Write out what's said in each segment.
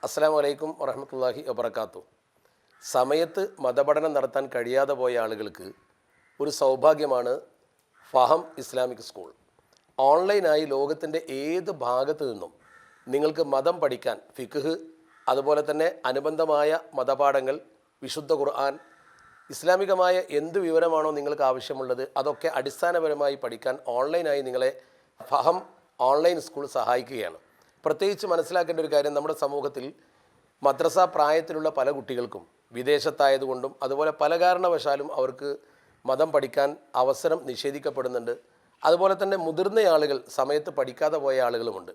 അസ്സലാമു അലൈക്കും വറഹ്മത്തുള്ളാഹി വബറകാതുഹു. സമയത്ത് മതപഠനം നടത്താൻ കഴിയാതെ പോയ ആളുകൾക്ക് ഒരു സൗഭാഗ്യമാണ് ഫഹം ഇസ്ലാമിക് സ്കൂൾ. ഓൺലൈനായി ലോകത്തിൻ്റെ ഏത് ഭാഗത്തു നിന്നും നിങ്ങൾക്ക് മതം പഠിക്കാൻ ഫിഖ്ഹ്, അതുപോലെ തന്നെ അനുബന്ധമായ മതപാഠങ്ങൾ, വിശുദ്ധ ഖുർആൻ, ഇസ്ലാമികമായ എന്ത് വിവരമാണോ നിങ്ങൾക്ക് ആവശ്യമുള്ളത് അതൊക്കെ അടിസ്ഥാനപരമായി പഠിക്കാൻ ഓൺലൈനായി നിങ്ങളെ ഫഹം ഓൺലൈൻ സ്കൂൾ സഹായിക്കുകയാണ്. പ്രത്യേകിച്ച് മനസ്സിലാക്കേണ്ട ഒരു കാര്യം, നമ്മുടെ സമൂഹത്തിൽ മദ്രസ പ്രായത്തിലുള്ള പല കുട്ടികൾക്കും വിദേശത്തായതുകൊണ്ടും അതുപോലെ പല കാരണവശാലും അവർക്ക് മതം പഠിക്കാൻ അവസരം നിഷേധിക്കപ്പെടുന്നുണ്ട്. അതുപോലെ തന്നെ മുതിർന്ന ആളുകൾ സമയത്ത് പഠിക്കാതെ പോയ ആളുകളുമുണ്ട്.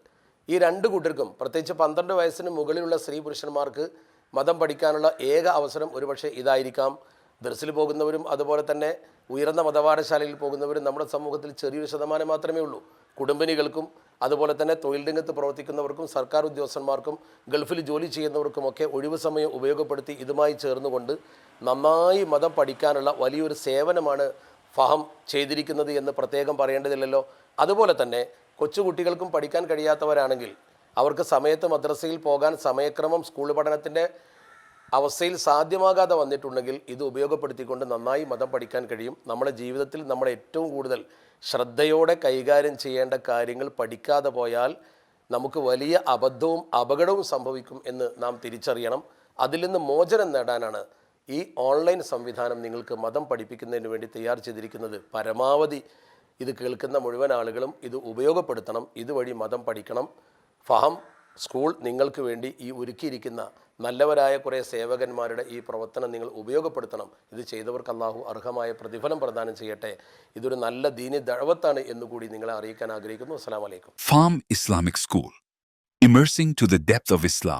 ഈ രണ്ട് കൂട്ടർക്കും, പ്രത്യേകിച്ച് 12 വയസ്സിന് മുകളിലുള്ള സ്ത്രീ പുരുഷന്മാർക്ക് മതം പഠിക്കാനുള്ള ഏക അവസരം ഒരുപക്ഷെ ഇതായിരിക്കാം. ദർസിൽ പോകുന്നവരും അതുപോലെ തന്നെ ഉയർന്ന മതപാഠശാലയിൽ പോകുന്നവരും നമ്മുടെ സമൂഹത്തിൽ ചെറിയൊരു ശതമാനം മാത്രമേ ഉള്ളൂ. കുടുംബിനികൾക്കും അതുപോലെ തന്നെ തൊഴിൽ രംഗത്ത് പ്രവർത്തിക്കുന്നവർക്കും സർക്കാർ ഉദ്യോഗസ്ഥന്മാർക്കും ഗൾഫിൽ ജോലി ചെയ്യുന്നവർക്കുമൊക്കെ ഒഴിവ് സമയം ഉപയോഗപ്പെടുത്തി ഇതുമായി ചേർന്നുകൊണ്ട് നന്നായി മതം പഠിക്കാനുള്ള വലിയൊരു സേവനമാണ് ഫഹം ചെയ്തിരിക്കുന്നത് എന്ന് പ്രത്യേകം പറയേണ്ടതില്ലല്ലോ. അതുപോലെ തന്നെ കൊച്ചുകുട്ടികൾക്കും പഠിക്കാൻ കഴിയാത്തവരാണെങ്കിൽ അവർക്ക് സമയത്ത് മദ്രസയിൽ പോകാൻ സമയക്രമം സ്കൂൾ പഠനത്തിൻ്റെ അവസ്ഥയിൽ സാധ്യമാകാതെ വന്നിട്ടുണ്ടെങ്കിൽ ഇത് ഉപയോഗപ്പെടുത്തിക്കൊണ്ട് നന്നായി മതം പഠിക്കാൻ കഴിയും. നമ്മുടെ ജീവിതത്തിൽ നമ്മൾ ഏറ്റവും കൂടുതൽ ശ്രദ്ധയോടെ കൈകാര്യം ചെയ്യേണ്ട കാര്യങ്ങൾ പഠിക്കാതെ പോയാൽ നമുക്ക് വലിയ അബദ്ധവും അപകടവും സംഭവിക്കും എന്ന് നാം തിരിച്ചറിയണം. അതിൽ നിന്ന് മോചനം നേടാനാണ് ഈ ഓൺലൈൻ സംവിധാനം നിങ്ങൾക്ക് മതം പഠിപ്പിക്കുന്നതിന് വേണ്ടി തയ്യാർ ചെയ്തിരിക്കുന്നത്. പരമാവധി ഇത് കേൾക്കുന്ന മുഴുവൻ ആളുകളും ഇത് ഉപയോഗപ്പെടുത്തണം. ഇതുവഴി മതം പഠിക്കണം. ഫഹം സ്കൂൾ നിങ്ങൾക്ക് വേണ്ടി ഈ ഒരുക്കിയിരിക്കുന്ന നല്ലവരായ കുറേ സേവകന്മാരുടെ ഈ പ്രവർത്തനം നിങ്ങൾ ഉപയോഗപ്പെടുത്തണം. ഇത് ചെയ്തവർക്ക് അല്ലാഹു അർഹമായ പ്രതിഫലം പ്രദാനം ചെയ്യട്ടെ. ഇതൊരു നല്ല ദീനി ദഅവത്താണ് എന്നുകൂടി നിങ്ങളെ അറിയിക്കാൻ ആഗ്രഹിക്കുന്നു. അസ്സലാമു അലൈക്കും. Farm Islamic School, immersing to the depth of Islam.